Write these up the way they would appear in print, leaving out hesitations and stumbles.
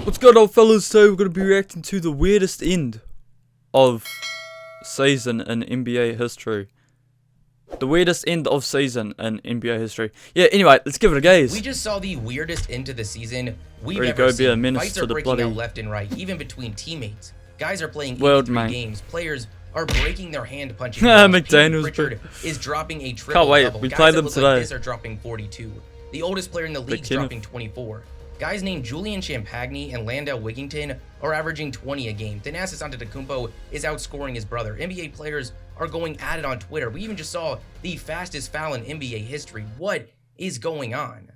What's good, old fellas? Today we're going to be reacting to the weirdest end of season in NBA history. The weirdest end of season in NBA history. Yeah, anyway, let's give it a gaze. We just saw the weirdest end to the season we've Ready ever to go be a seen. menace Fights to are the breaking bloody out left and right, even between teammates. Guys are playing world, 83 man. games. Players are breaking their hand punching. McDaniels, Pritchard is dropping a triple can't wait. double. We Guys played that them look today. Like this are dropping 42. The oldest player in the league is Kenneth. dropping 24. Guys named Julian Champagny and Landell Wigington are averaging 20 a game. Thanasis Antetokounmpo is outscoring his brother. NBA players are going at it on Twitter. We even just saw the fastest foul in NBA history. What is going on?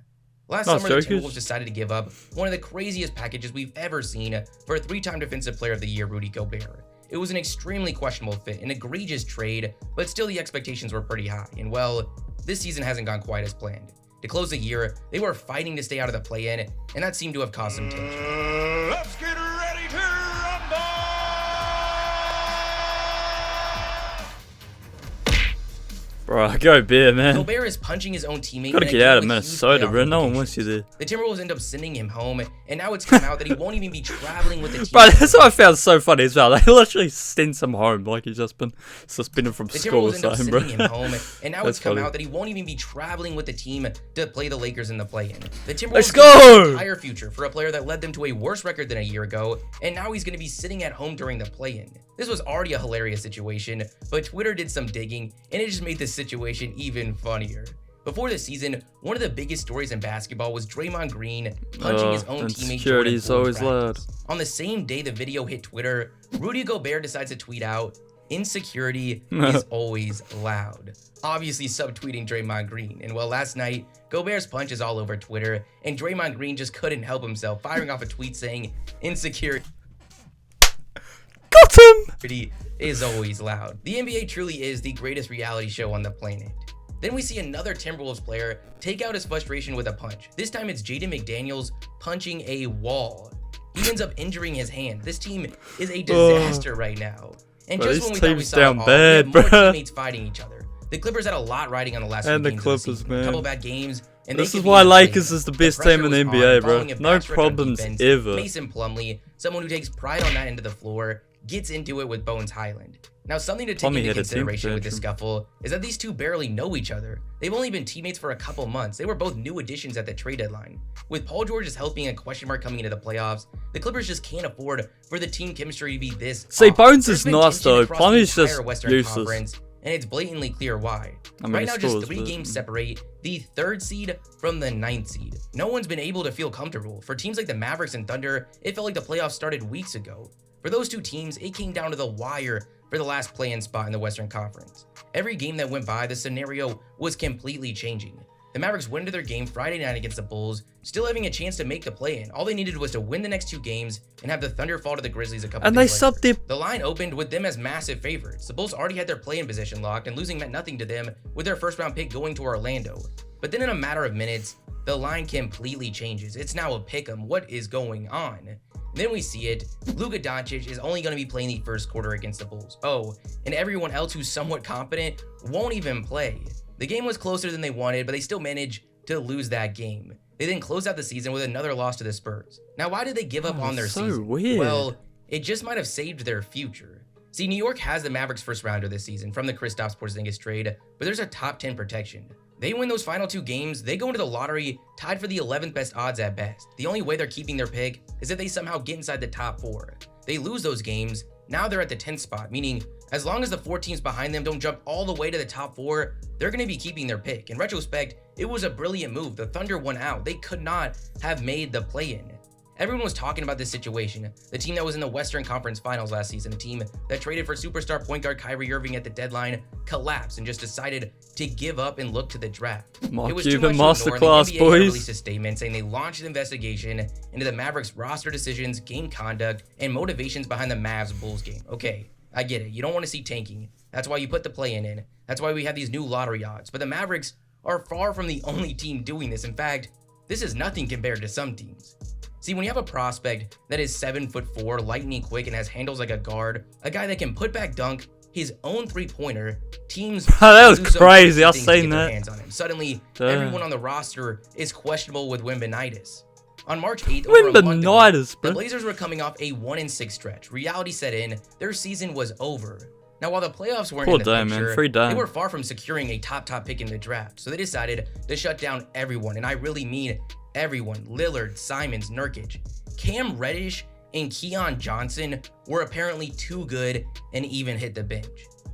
Last summer, the Timberwolves decided to give up one of the craziest packages we've ever seen for a three-time Defensive Player of the Year, Rudy Gobert. It was an extremely questionable fit, an egregious trade, but still the expectations were pretty high. And well, this season hasn't gone quite as planned. To close the year, they were fighting to stay out of the play-in, and that seemed to have caused some tension. Let's get ready to rumble! Bro, go beer, man. Gobert is punching his own teammate. Gotta and get it out came of with huge Minnesota, playoff bro. No one implications. wants you there. The Timberwolves end up sending him home, and now it's come out that he won't even be traveling with the team. Bro, that's what I found so funny as well. They literally sent him home like he's just been suspended from The school or Timberwolves end up something, bro. sending him home, and now That's it's come funny. out that he won't even be traveling with the team to play the Lakers in the play-in. The Timberwolves Let's gave up go! the entire future for a player that led them to a worse record than a year ago, and now he's going to be sitting at home during the play-in. This was already a hilarious situation, but Twitter did some digging, and it just made this situation even funnier. Before the season, one of the biggest stories in basketball was Draymond Green punching his own teammate. Insecurity is always loud. On the same day the video hit Twitter, Rudy Gobert decides to tweet out, "Insecurity is always loud." Obviously subtweeting Draymond Green. And well, last night, Gobert's punch is all over Twitter, and Draymond Green just couldn't help himself, firing off a tweet saying, "Insecurity Got him! is always loud." The NBA truly is the greatest reality show on the planet. Then we see another Timberwolves player take out his frustration with a punch. This time it's Jaden McDaniels punching a wall. He ends up injuring his hand. This team is a disaster right now. And Bro, just these when we thought we teams saw down it all, bad, we have more bro. teammates fighting each other. The Clippers had a lot riding on the last And few the games of Clippers, season. man. A couple bad games. And This they is could be why in the Lakers play-in. is the best pressure team in the was NBA, on, bro. following a No fast record on problems defense. ever. Mason Plumlee, someone who takes pride on that end of the floor, gets into it with Bones Highland. Now, something to take Plumlee into had a team consideration with this tantrum. scuffle is that these two barely know each other. They've only been teammates for a couple months. They were both new additions at the trade deadline. With Paul George's health being a question mark coming into the playoffs, the Clippers just can't afford for the team chemistry to be this See, off. Bones There's is been nice, tension though. across the Plumlee's just entire Western useless. Conference, and it's blatantly clear why. I mean, Right he now, just scores, 3 but- games separate the 3rd seed from the 9th seed. No one's been able to feel comfortable. For teams like the Mavericks and Thunder, it felt like the playoffs started weeks ago. For those two teams, it came down to the wire for the last play-in spot in the Western Conference. Every game that went by, the scenario was completely changing. The Mavericks went into their game Friday night against the Bulls, still having a chance to make the play-in. All they needed was to win the next 2 games and have the Thunder fall to the Grizzlies a couple And they days later. subbed their... The line opened with them as massive favorites. The Bulls already had their play-in position locked, and losing meant nothing to them with their first-round pick going to Orlando. But then in a matter of minutes, the line completely changes. It's now a pick'em. What is going on? Then we see it. Luka Doncic is only going to be playing the first quarter against the Bulls. Oh, and everyone else who's somewhat competent won't even play. The game was closer than they wanted, but they still managed to lose that game. They then closed out the season with another loss to the Spurs. Now, why did they give up on their so season? weird. Well, it just might have saved their future. See, New York has the Mavericks first rounder this season from the Kristaps Porzingis trade, but there's a top 10 protection. They win those final 2 games, they go into the lottery tied for the 11th best odds at best. The only way they're keeping their pick is if they somehow get inside the top 4. They lose those games, now they're at the 10th spot, meaning as long as the 4 teams behind them don't jump all the way to the top 4, they're going to be keeping their pick. In retrospect, it was a brilliant move. The Thunder won out. They could not have made the play-in. Everyone was talking about this situation. The team that was in the Western Conference Finals last season, a team that traded for superstar point guard Kyrie Irving at the deadline, collapsed and just decided to give up and look to the draft. Mark It was too Cuban much to ignore, and the masterclass, NBA boys. released a statement saying they launched an investigation into the Mavericks roster decisions, game conduct, and motivations behind the Mavs-Bulls game. Okay, I get it. You don't want to see tanking. That's why you put the play-in in. That's why we have these new lottery odds. But the Mavericks are far from the only team doing this. In fact, this is nothing compared to some teams. See, when you have a prospect that is 7'4", lightning quick, and has handles like a guard, a guy that can put back dunk his own 3-pointer, teams That was do some crazy. crazy I've things to seen get their that. hands on him. Suddenly, Damn. everyone on the roster is questionable with Wembanytis. On March 8th, over a month ago, Wembanyama, the bro. Blazers were coming off a 1-6 stretch. Reality set in, their season was over. Now, while the playoffs weren't Poor in the Dame, man. picture, Free Dame. they were far from securing a top pick in the draft. So they decided to shut down everyone, and I really mean everyone. Lillard, Simons, Nurkic, Cam Reddish, and Keon Johnson were apparently too good and even hit the bench.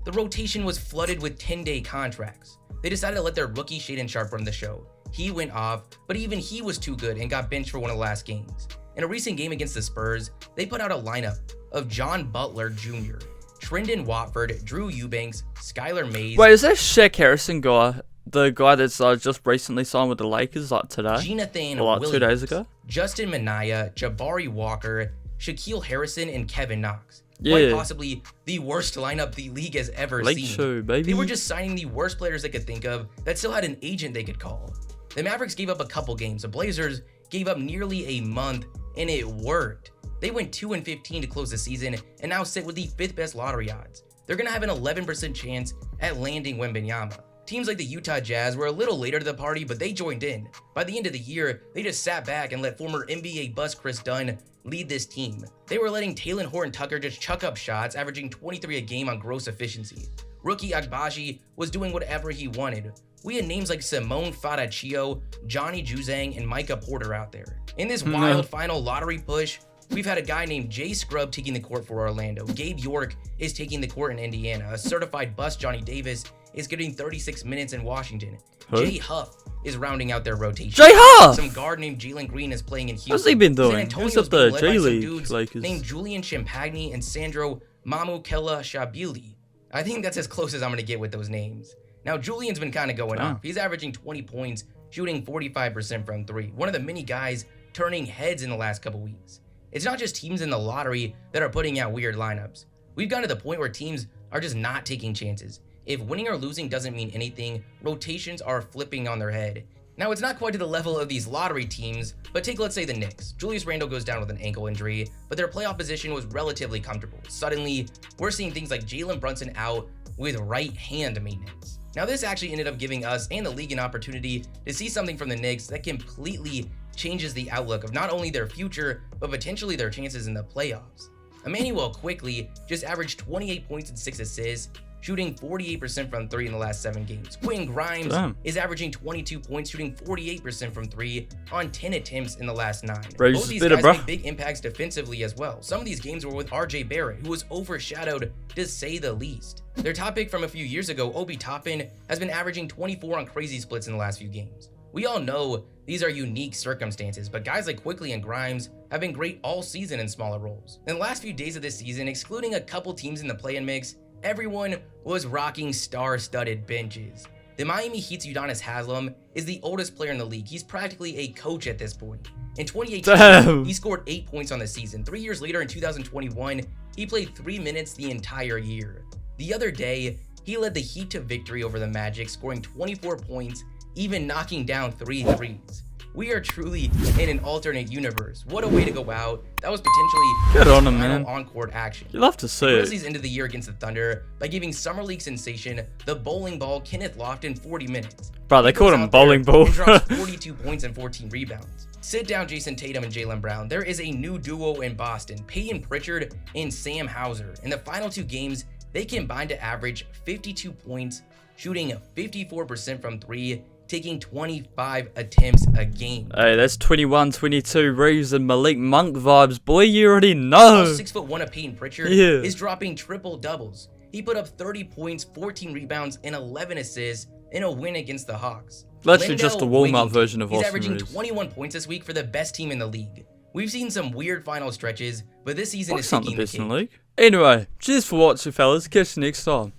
The rotation was flooded with 10-day contracts. They decided to let their rookie Shaedon Sharpe run the show. He went off, but even he was too good and got benched for one of the last games. In a recent game against the Spurs, they put out a lineup of John Butler Jr., Trendon Watford, Drew Eubanks, Skylar Mays, Wait, is that Shaq Harrison guy? The guy that's just recently signed with the Lakers, like today? Jonathan Or like Williams, 2 days ago? Justin Minaya, Jabari Walker, Shaquille Harrison, and Kevin Knox. Yeah. Quite possibly the worst lineup the league has ever Late seen. show, baby. They were just signing the worst players they could think of that still had an agent they could call. The Mavericks gave up a couple games. The Blazers gave up nearly a month, and it worked. They went 2-15 to close the season and now sit with the 5th best lottery odds. They're going to have an 11% chance at landing Wembanyama. Teams like the Utah Jazz were a little later to the party, but they joined in. By the end of the year, they just sat back and let former NBA bust Chris Dunn lead this team. They were letting Talen Horton-Tucker just chuck up shots, averaging 23 a game on gross efficiency. Rookie Agbaji was doing whatever he wanted. We had names like Simone Fadaccio, Johnny Juzang, and Micah Porter out there. In this wild final lottery push, we've had a guy named Jay Scrubb taking the court for Orlando. Gabe York is taking the court in Indiana. A certified bust, Johnny Davis, is getting 36 minutes in Washington. Jay Huff is rounding out their rotation. Jay Huff! Some guard named Jalen Green is playing in Houston. What's he been San doing? Antonio's Who's up being the led by J some League dudes Lakers? named Julian Champagny and Sandro Mamukela-Shabili. I think that's as close as I'm going to get with those names. Now, Julian's been kind of going off. He's averaging 20 points, shooting 45% from 3. One of the many guys turning heads in the last couple weeks. It's not just teams in the lottery that are putting out weird lineups. We've gotten to the point where teams are just not taking chances. If winning or losing doesn't mean anything, rotations are flipping on their head. Now, it's not quite to the level of these lottery teams, but take, let's say, the Knicks. Julius Randle goes down with an ankle injury, but their playoff position was relatively comfortable. Suddenly, we're seeing things like Jalen Brunson out with right hand maintenance. Now, this actually ended up giving us and the league an opportunity to see something from the Knicks that completely changes the outlook of not only their future, but potentially their chances in the playoffs. Emmanuel Quickley just averaged 28 points and 6 assists, shooting 48% from 3 in the last 7 games. Quentin Grimes is averaging 22 points, shooting 48% from 3 on 10 attempts in the last 9. Bro, Both these guys make big impacts defensively as well. Some of these games were with RJ Barrett, who was overshadowed to say the least. Their top pick from a few years ago, Obi Toppin, has been averaging 24 on crazy splits in the last few games. We all know these are unique circumstances, but guys like Quickley and Grimes have been great all season in smaller roles. In the last few days of this season, excluding a couple teams in the play-in mix, everyone was rocking star-studded benches. The Miami Heat's Udonis Haslem is the oldest player in the league. He's practically a coach at this point. In 2018, he scored 8 points on the season. 3 years later, in 2021, he played 3 minutes the entire year. The other day, he led the Heat to victory over the Magic, scoring 24 points, even knocking down 3 threes. We are truly in an alternate universe. What a way to go out. That was potentially Good on him, final man. on-court action. You love to see The it. Grizzlies ended the year against the Thunder by giving Summer League sensation the bowling ball Kenneth Lofton 40 minutes. Bro, they He called goes him out there bowling ball. and drops 42 points and 14 rebounds. Sit down Jason Tatum and Jaylen Brown. There is a new duo in Boston, Peyton Pritchard and Sam Hauser. In the final 2 games, they combined to average 52 points, shooting 54% from 3, taking 25 attempts a game. Hey, that's 21, 22 Reeves and Malik Monk vibes, boy. You already know. 6'1" of Peyton Pritchard Yeah. is dropping triple doubles. He put up 30 points, 14 rebounds, and 11 assists in a win against the Hawks. Literally just a Lindell warm-up Wigginton, version of He's Austin averaging Reeves. 21 points this week for the best team in the league. We've seen some weird final stretches, but this season Fuck is something taking the best in cake. the league. Anyway, cheers for watching, fellas. Catch you next time.